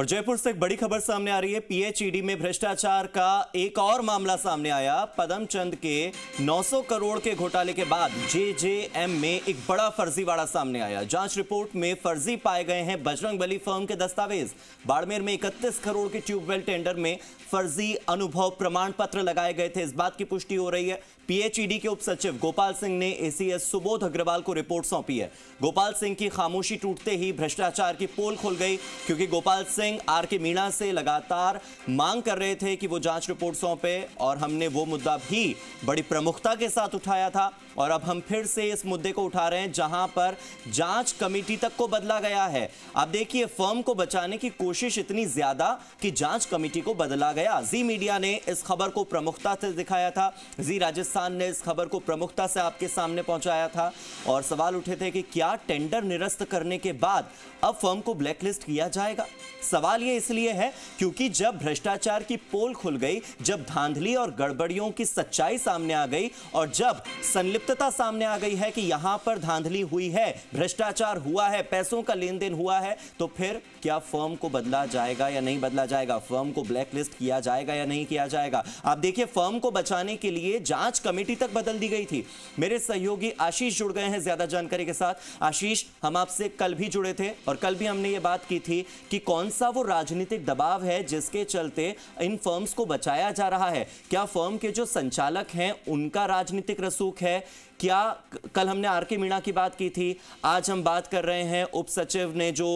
और जयपुर से एक बड़ी खबर सामने आ रही है। पीएचईडी में भ्रष्टाचार का एक और मामला सामने आया। पदमचंद के 900 करोड़ के घोटाले के बाद जेजेएम में एक बड़ा फर्जीवाड़ा सामने आया। जांच रिपोर्ट में फर्जी पाए गए हैं बजरंगबली फर्म के दस्तावेज। बाड़मेर में 31 करोड़ के ट्यूबवेल टेंडर में फर्जी अनुभव प्रमाण पत्र लगाए गए थे। इस बात की पुष्टि हो रही है। पीएचईडी के उप सचिव गोपाल सिंह ने एसीएस सुबोध अग्रवाल को रिपोर्ट सौंपी है। गोपाल सिंह की खामोशी टूटते ही भ्रष्टाचार की पोल खुल गई, क्योंकि गोपाल सिंह आर.के. मीणा से लगातार मांग कर रहे थे कि वो जांच रिपोर्ट सौंपे, और हमने वो मुद्दा भी बड़ी प्रमुखता के साथ उठाया था। और अब हम फिर से इस मुद्दे को उठा रहे हैं, जहां पर जांच कमेटी तक को बदला गया है। आप देखिए, फर्म को बचाने की कोशिश इतनी ज्यादा कि जांच कमेटी को बदला गया। जी मीडिया ने इस खबर को प्रमुखता से दिखाया था, जी राजस्थान ने इस खबर को प्रमुखता से आपके सामने पहुंचाया था, और सवाल उठे थे कि क्या टेंडर निरस्त करने के बाद अब फर्म को ब्लैकलिस्ट किया जाएगा। सवाल यह इसलिए है क्योंकि जब भ्रष्टाचार की पोल खुल गई, जब धांधली और गड़बड़ियों की सच्चाई सामने आ गई, और जब संलिप्तता सामने आ गई है कि यहां पर धांधली हुई है, भ्रष्टाचार हुआ है, पैसों का लेन देन हुआ है, तो फिर क्या फर्म को बदला जाएगा या नहीं बदला जाएगा, फर्म को ब्लैकलिस्ट किया जाएगा या नहीं किया जाएगा। आप देखिए, फर्म को बचाने के लिए जांच कमेटी तक बदल दी गई थी। मेरे सहयोगी आशीष जुड़ गए हैं ज्यादा जानकारी के साथ। आशीष, हम आपसे कल भी जुड़े थे और कल भी हमने ये बात की थी कि कौन सा वो राजनीतिक दबाव है जिसके चलते इन फर्म्स को बचाया जा रहा है। क्या फर्म के जो संचालक हैं उनका राजनीतिक रसूख है? क्या कल हमने आर.के. मीणा की बात की थी, आज हम बात कर रहे हैं उप सचिव ने जो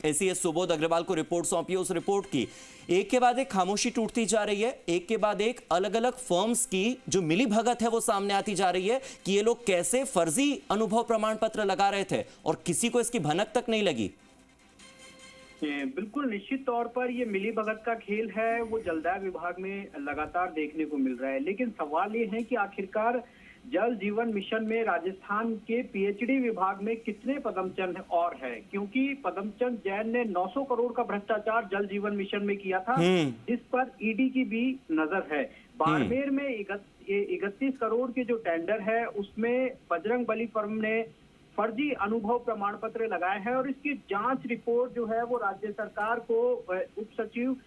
एसीएस सुबोध अग्रवाल को रिपोर्ट सौंपी है, उस रिपोर्ट की एक के बाद एक खामोशी टूटती जा रही है। एक के बाद एक अलग अलग फर्म्स की जो मिली भगत है वो सामने आती जा रही है कि ये लोग कैसे फर्जी अनुभव प्रमाण पत्र लगा रहे थे और किसी को इसकी भनक तक नहीं लगी। बिल्कुल, निश्चित तौर पर ये मिली भगत का खेल है, वो जलदाय विभाग में लगातार देखने को मिल रहा है। लेकिन सवाल ये है कि आखिरकार जल जीवन मिशन में राजस्थान के पीएचडी विभाग में कितने पदमचंद और है, क्योंकि पदमचंद जैन ने 900 करोड़ का भ्रष्टाचार जल जीवन मिशन में किया था, जिस पर ईडी की भी नजर है। बाड़मेर में 31 करोड़ के जो टेंडर है उसमें बजरंगबली फर्म ने फर्जी अनुभव प्रमाण पत्र लगाए हैं, और इसकी जांच रिपोर्ट जो है वो राज्य सरकार को उप सचिव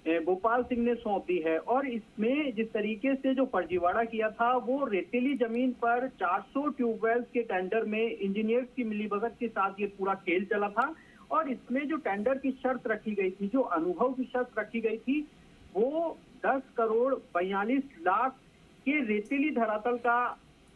गोपाल सिंह ने सौंपी है। और इसमें जिस तरीके से जो फर्जीवाड़ा किया था, वो रेतीली जमीन पर 400 ट्यूबवेल्स के टेंडर में इंजीनियर्स की मिलीभगत के साथ ये पूरा खेल चला था। और इसमें जो टेंडर की शर्त रखी गई थी, जो अनुभव की शर्त रखी गई थी, वो 10 करोड़ 42 लाख के रेतीली धरातल का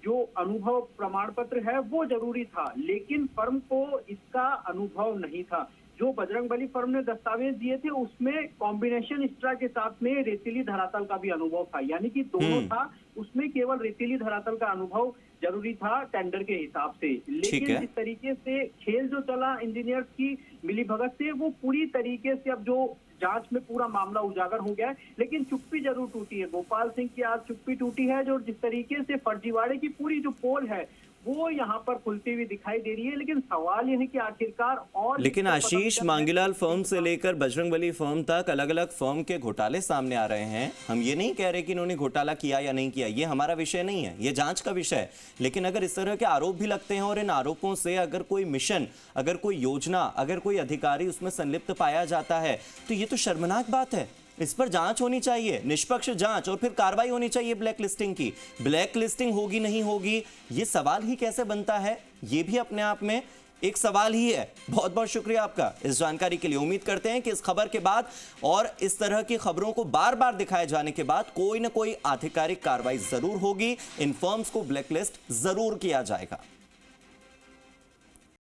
जो अनुभव प्रमाण पत्र है वो जरूरी था, लेकिन फर्म को इसका अनुभव नहीं था। जो बजरंगबली फर्म ने दस्तावेज दिए थे उसमें कॉम्बिनेशन स्ट्रा के साथ में रेतीली धरातल का भी अनुभव था, यानी कि दोनों था, उसमें केवल रेतीली धरातल का अनुभव जरूरी था टेंडर के हिसाब से। लेकिन जिस तरीके से खेल जो चला इंजीनियर्स की मिलीभगत से, वो पूरी तरीके से अब जो जांच में पूरा मामला उजागर हो गया है। लेकिन चुप्पी जरूर टूटी है, गोपाल सिंह की आज चुप्पी टूटी है। जो जिस तरीके से फर्जीवाड़े की पूरी जो पोल है वो यहाँ पर खुलती हुई दिखाई दे रही है। लेकिन सवाल यह है कि आखिरकार और लेकिन आशीष, मांगीलाल फर्म से लेकर बजरंगबली फर्म तक अलग अलग फर्म के घोटाले सामने आ रहे हैं। हम ये नहीं कह रहे कि इन्होंने घोटाला किया या नहीं किया, ये हमारा विषय नहीं है, ये जांच का विषय है। लेकिन अगर इस तरह के आरोप भी लगते हैं और इन आरोपों से अगर कोई मिशन, अगर कोई योजना, अगर कोई अधिकारी उसमें संलिप्त पाया जाता है, तो ये तो शर्मनाक बात है। इस पर जांच होनी चाहिए, निष्पक्ष जांच, और फिर कार्रवाई होनी चाहिए ब्लैक लिस्टिंग की। ब्लैक लिस्टिंग होगी नहीं होगी, ये सवाल ही कैसे बनता है, ये भी अपने आप में एक सवाल ही है। बहुत बहुत शुक्रिया आपका इस जानकारी के लिए। उम्मीद करते हैं कि इस खबर के बाद और इस तरह की खबरों को बार बार दिखाए जाने के बाद कोई ना कोई आधिकारिक कार्रवाई जरूर होगी, इन फर्म्स को ब्लैकलिस्ट जरूर किया जाएगा।